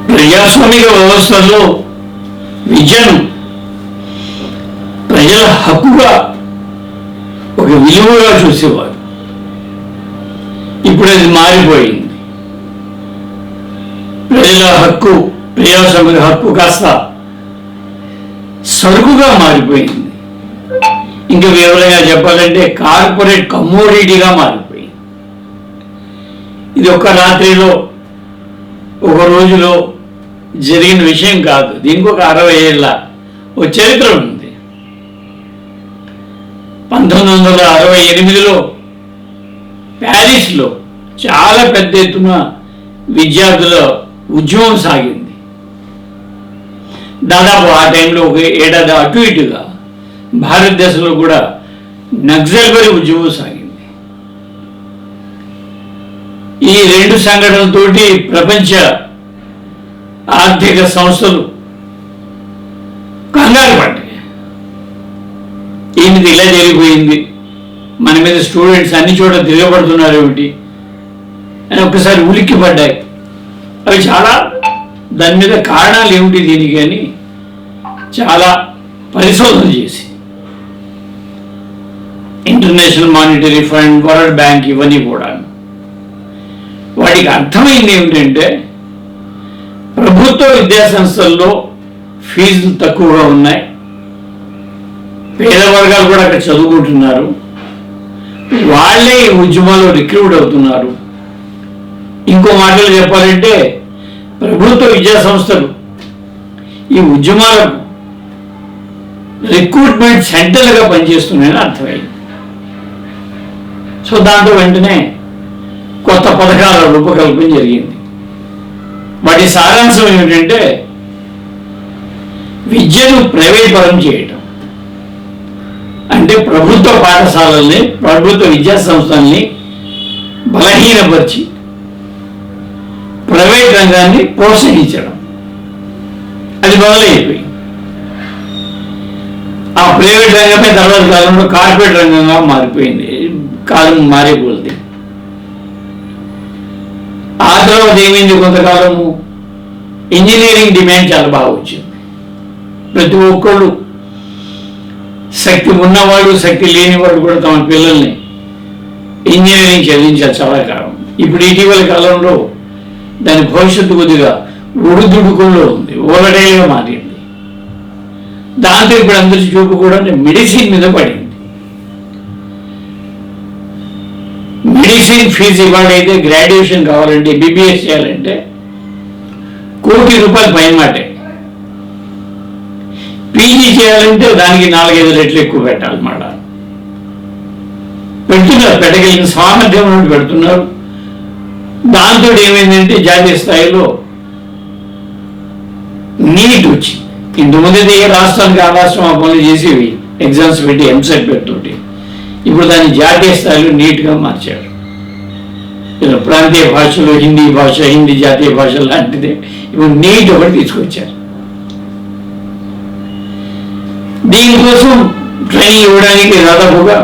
ప్రజాస్వామిక వ్యవస్థలో విద్యను ప్రజల హక్కుగా ఒక విలువగా చూసేవారు. ఇప్పుడు అది మారిపోయింది. ప్రజల హక్కు, ప్రజాస్వామిక హక్కు కాస్త సరుకుగా మారిపోయింది. ఇంకా వివరంగా చెప్పాలంటే కార్పొరేట్ కమోడిటీగా మారిపోయింది. ఇది ఒక్క రాత్రిలో, ఒక రోజులో జరిగిన విషయం కాదు. దీనికి ఒక 60 ఏళ్ళ ఒక చరిత్ర ఉంది. 1968లో ప్యారిస్లో చాలా పెద్ద ఎత్తున విద్యార్థుల ఉద్యమం సాగింది. దాదాపు ఆ టైంలో ఒక ఏడాది అటు ఇటుగా భారతదేశంలో కూడా నక్సల్బరీ ఉద్యమం సాగింది. ఈ రెండు సంఘటనలతోటి ప్రపంచ ఆర్థిక సంస్థలు కంగారు పడ్డాయి. ఏమిటి ఇలా జరిగిపోయింది, మన మీద స్టూడెంట్స్ అన్ని చోట్ల తిరగబడుతున్నారు ఏమిటి అని ఒక్కసారి ఉలిక్కి పడ్డాయి. అవి చాలా దాని మీద కారణాలు ఏమిటి దీనికి అని చాలా పరిశోధన చేసి international monetary fund, world bank ఇవన్నీ కూడా వాటికి అర్థమైంది ఏమిటంటే ప్రభుత్వ విద్యాసంస్థల్లో ఫీజులు తక్కువగా ఉన్నాయి, పేద వర్గాలు కూడా అక్కడ చదువుకుంటున్నారు, వాళ్ళే ఈ ఉద్యమాల్లో రిక్రూట్ అవుతున్నారు. ఇంకో మాటలు చెప్పాలంటే ప్రభుత్వ విద్యాసంస్థలు ఈ ఉద్యమాలకు రిక్రూట్మెంట్ సెంటర్లుగా పనిచేస్తున్నాయని అర్థమైంది. సో దాంతో వెంటనే కొత్త పథకాల రూపకల్పన జరిగింది. వాటి సారాంశం ఏమిటంటే విద్యను ప్రైవేట్ పరం చేయటం. అంటే ప్రభుత్వ పాఠశాలల్ని, ప్రభుత్వ విద్యా సంస్థల్ని బలహీనపరిచి ప్రైవేట్ రంగాన్ని ప్రోత్సహించడం. అది మొదలైపోయింది. ఆ ప్రైవేట్ రంగమే తర్వాత కాలంలో కార్పొరేట్ రంగంగా మారిపోయింది. కాలం మారిపోతుంది. ఆ తర్వాత ఏమైంది, కొంతకాలము ఇంజనీరింగ్ డిమాండ్ చాలా బాగా వచ్చింది. ప్రతి ఒక్కళ్ళు, శక్తి ఉన్నవాడు శక్తి లేనివాడు కూడా తమ పిల్లల్ని ఇంజనీరింగ్ చదివించారు చాలా కాలం. ఇప్పుడు ఇటీవల కాలంలో దాని భవిష్యత్తు కొద్దిగా ఉడుదుడుకుల్లో ఉంది, ఓలడేగా మారింది. దాంతో ఇప్పుడు అందరి చూపు కూడా మెడిసిన్ మీద పడింది. మెడిసిన్ ఫీజు ఇవాళైతే గ్రాడ్యుయేషన్ కావాలంటే, ఎంబీబీఎస్ చేయాలంటే ₹1,00,00,000 పైమాటే. పీజీ చేయాలంటే దానికి 4-5 రెట్లు ఎక్కువ పెట్టాలన్నమాట. పెడుతున్నారు, పెట్టగలిగిన సామర్థ్యం నుండి పెడుతున్నారు. దాంతో ఏమైందంటే జాతీయ స్థాయిలో నీట్ వచ్చింది. ఇంతకుముందు ఏ రాష్ట్రానికి ఆ రాష్ట్రం ఆ పనులు చేసేవి, ఎగ్జామ్స్ పెట్టి ఎంసెట్ పెడుతుంటే, ఇప్పుడు దాన్ని జాతీయ స్థాయిలో నీట్గా మార్చారు. ప్రాంతీయ భాషలో హిందీ భాష, హిందీ జాతీయ భాష లాంటిదే ఇప్పుడు నీట్ ఒకటి తీసుకొచ్చారు. దీనికోసం ట్రైనింగ్ ఇవ్వడానికి దాదాపుగా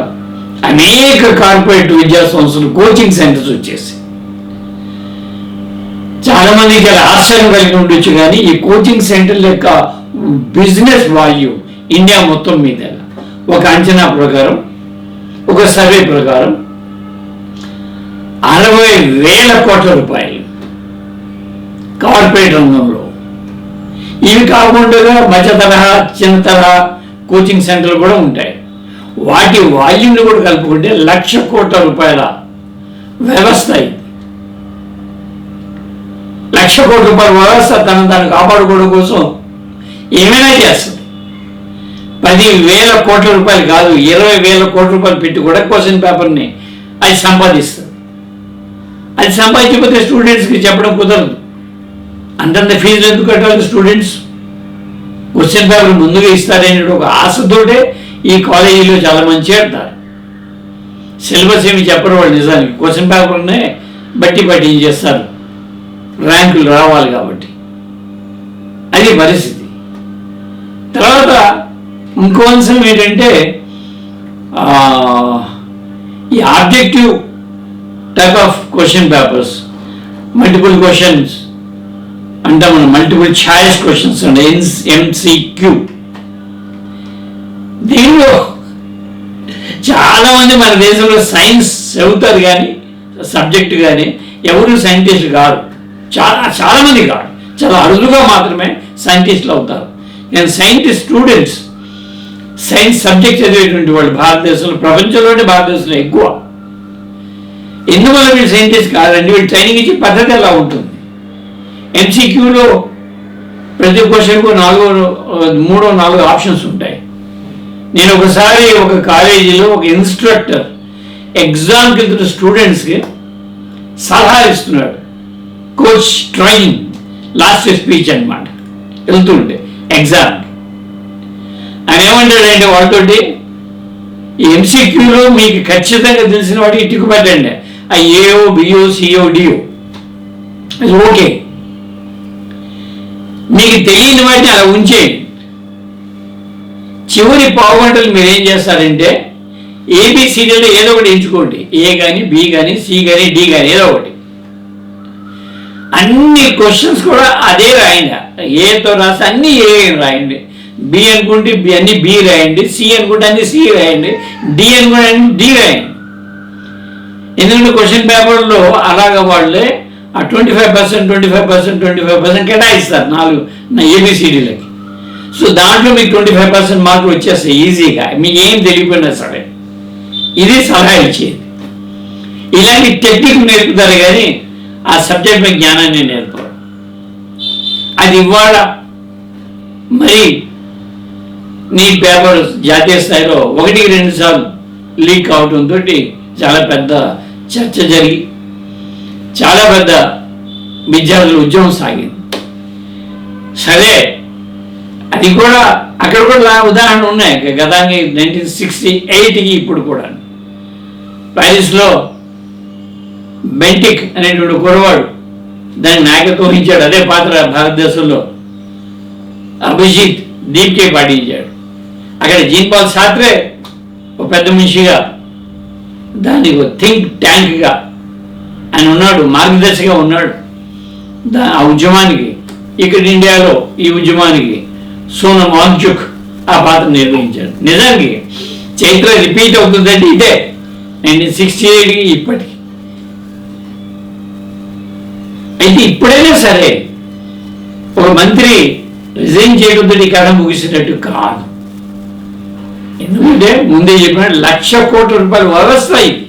అనేక కార్పొరేట్ విద్యా సంస్థలు, కోచింగ్ సెంటర్స్ వచ్చేసి చాలా మంది చాలా ఆశ్చర్యం కలిగి ఉండొచ్చు. కానీ ఈ కోచింగ్ సెంటర్ యొక్క బిజినెస్ వాల్యూ ఇండియా మొత్తం మీద ఒక అంచనా ప్రకారం, ఒక సర్వే ప్రకారం ₹60,000 కోట్ల కార్పొరేట్ రంగంలో. ఇవి కాకుండా మధ్య తరహా, చిన్న తరహా కోచింగ్ సెంటర్లు కూడా ఉంటాయి. వాటి వాల్యూమ్ని కూడా కలుపుకుంటే ₹1,00,000 కోట్ల వ్యవస్థ. ₹1,00,000 కోట్ల వ్యవస్థ తను కాపాడుకోవడం కోసం ఏమైనా చేస్తుంది. ₹10,000 కోట్ల కాదు, ₹20,000 కోట్ల పెట్టి కూడా క్వశ్చన్ పేపర్ని అది సంపాదిస్తుంది. అది సంపాదించకపోతే స్టూడెంట్స్కి చెప్పడం కుదరదు. అంతంత ఫీజులు ఎందుకు కట్టాలి స్టూడెంట్స్? క్వశ్చన్ పేపర్ ముందుగా ఇస్తారనే ఒక ఆశతోటే ఈ కాలేజీలో చాలా మంది చేరుతారు. సిలబస్ ఏమి చెప్పరు వాళ్ళు. నిజానికి క్వశ్చన్ పేపర్నే బట్టి పట్టించేస్తారు, ర్యాంకులు రావాలి కాబట్టి. అది పరిస్థితి. తర్వాత ఇంకో అంశం ఏంటంటే ఈ objective type of question papers, multiple questions అంటే మనం మల్టిపుల్ ఛాయిస్ క్వశ్చన్స్ అంటే MCQ. దీనిలో చాలామంది మన దేశంలో సైన్స్ చదువుతారు కానీ సబ్జెక్టు కానీ ఎవరు సైంటిస్ట్ కాదు, చాలామంది కాదు, చాలా అరుదుగా మాత్రమే సైంటిస్టులు అవుతారు. నేను స్టూడెంట్స్ సైన్స్ సబ్జెక్ట్ చదివేటువంటి వాళ్ళు భారతదేశంలో, ప్రపంచంలోనే భారతదేశంలో ఎక్కువ. ఎందువల్ల వీళ్ళు సైంటిస్ట్ కాదండి, వీళ్ళు ట్రైనింగ్ ఇచ్చే పద్ధతి ఎలా ఉంటుంది. MCQలో ప్రతి క్వశ్చన్కు 3-4 ఆప్షన్స్ ఉంటాయి. నేను ఒకసారి ఒక కాలేజీలో ఒక ఇన్స్ట్రక్టర్ ఎగ్జామ్కి వెళ్తున్న స్టూడెంట్స్కి సలహా ఇస్తున్నాడు, కోచ్ ట్రైనింగ్ లాస్ట్ స్పీచ్ అనమాట, వెళ్తుంటే ఎగ్జామ్కి. ఆయన ఏమంటాడంటే వాళ్ళతోటి, ఈ MCQలో మీకు ఖచ్చితంగా తెలిసిన వాడికి టిక్కు పెట్టండి, ఆ AO BO CO DO అది ఓకే, మీకు తెలియని వాటిని అలా ఉంచేయండి. చివరి పావుగంటలు మీరు ఏం చేస్తారంటే ABCDలో ఏదో ఒకటి ఎంచుకోండి, A కానీ B కానీ C కానీ D కానీ ఏదో ఒకటి. అన్ని క్వశ్చన్స్ కూడా అదే రాయండి, ఏతో రాసి అన్ని ఏ రాయండి, B అనుకుంటే అన్ని B రాయండి, C అనుకుంటే అన్ని C రాయండి, D అనుకుంటే అన్ని D రాయండి. ఎందుకంటే క్వశ్చన్ పేపర్లో అలాగ వాళ్ళే ఆ 25% కేటాయిస్తారు 4 ABCDలకి. సో దాంట్లో మీకు 25% మార్కులు వచ్చేస్తాయి ఈజీగా, మీకు ఏం తెలియకపోయినా సరే. ఇది సలహా ఇచ్చేది. ఇలాంటి టెక్నిక్ నేర్పుతారు కానీ ఆ సబ్జెక్ట్ మీద జ్ఞానాన్ని నేర్పరు. అది ఇవాళ మరి నీ పేపర్ జాతీయ స్థాయిలో 1-2 సార్లు లీక్ అవడంతో చాలా పెద్ద చర్చ జరిగి చాలా పెద్ద విద్యార్థుల ఉద్యమం సాగింది. సరే, అది కూడా అక్కడ కూడా ఉదాహరణలు ఉన్నాయి. గతానికి 1968కి ఇప్పుడు కూడా ప్యారిస్లో బెంటిక్ అనేటువంటి కురవాడు దాన్ని నాయకత్వం వహించాడు. అదే పాత్ర భారతదేశంలో అభిజిత్ దీప్కే పాటించాడు. అక్కడ జీన్ పాల్ సార్ట్రే ఒక పెద్ద మనిషిగా దానికి ఒక థింక్ ట్యాంక్గా ఆయన ఉన్నాడు, మార్గదర్శిగా ఉన్నాడు ఆ ఉద్యమానికి. ఇక్కడ ఇండియాలో ఈ ఉద్యమానికి సోనమ్ వాంగ్చుక్ ఆ పాత్ర నిర్వహించాడు. నిజానికి చరిత్ర రిపీట్ అవుతుందంటే ఇదే 1968కి ఇప్పటికి. అయితే ఇప్పుడైనా సరే ఒక మంత్రి రిజైన్ చేయడంతో ఈ కథ ముగిసినట్టు కాదు. ఎందుకంటే ముందే చెప్పిన 1,00,000 కోట్ల రూపాయల వ్యవస్థ ఇది.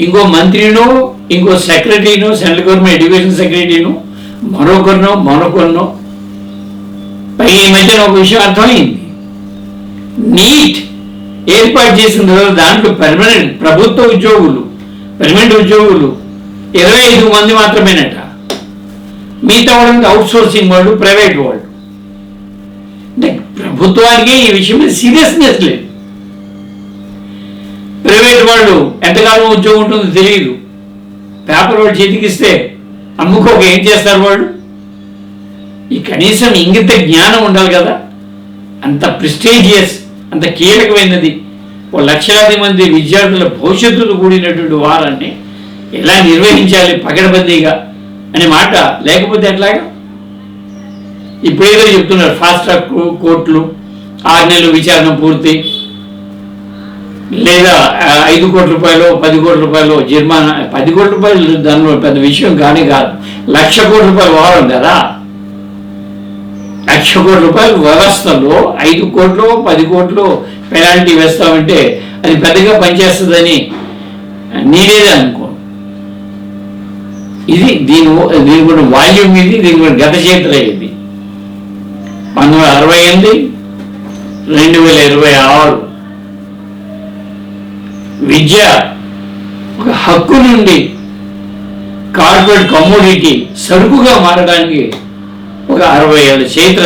ఇంకో మంత్రినో ఇంకో సెక్రటరీనో సెంట్రల్ గవర్నమెంట్ ఎడ్యుకేషన్ సెక్రటరీనో మరొకరినో పై ఈ మధ్యన ఒక విషయం అర్థమైంది. నీట్ ఏర్పాటు చేసిన తర్వాత దాంట్లో పర్మనెంట్ ఉద్యోగులు 25 మంది మాత్రమేనట. మిగతా వాళ్ళంతా అవుట్ సోర్సింగ్ వాళ్ళు, ప్రైవేట్ వాళ్ళు. అంటే ప్రభుత్వానికి ఈ విషయం మీద సీరియస్నెస్ లేదు. ప్రైవేట్ వాళ్ళు ఎంతకాలం ఉద్యోగం ఉంటుందో తెలియదు. పేపర్ వాళ్ళు చేతికిస్తే అమ్ముకోక ఏం చేస్తారు వాళ్ళు? ఈ కనీసం ఇంగిత జ్ఞానం ఉండాలి కదా. అంత ప్రెస్టీజియస్, అంత కీలకమైనది 1,00,000 మంది విద్యార్థుల భవిష్యత్తుతో కూడినటువంటి వారాన్ని ఎలా నిర్వహించాలి పకడ్బందీగా అనే మాట లేకపోతే ఎట్లాగా? ఇప్పుడేదో చెప్తున్నారు, ఫాస్ట్ ట్రాక్ కోర్టులు 6 నెలలు విచారణ పూర్తి, లేదా 5 కోట్ల రూపాయలు 10 కోట్ల రూపాయలు జరిమానా. 10 కోట్ల రూపాయలు దానిలో పెద్ద విషయం కానీ కాదు. 1,00,000 కోట్ల రూపాయలు వారం కదా. 1,00,000 కోట్ల రూపాయల వ్యవస్థలో 5 కోట్లు 10 కోట్లు పెనాల్టీ వేస్తామంటే అది పెద్దగా పనిచేస్తుందని నేనేదే అనుకో. ఇది దీని కూడా వాల్యూమ్, దీని కూడా గత చరిత్ర. ఇది 1968, 2026 విద్య ఒక హక్కు నుండి కార్పొరేట్ కమోడిటీ సరుకుగా మారడానికి ఒక 60 ఏళ్ళ చరిత్ర.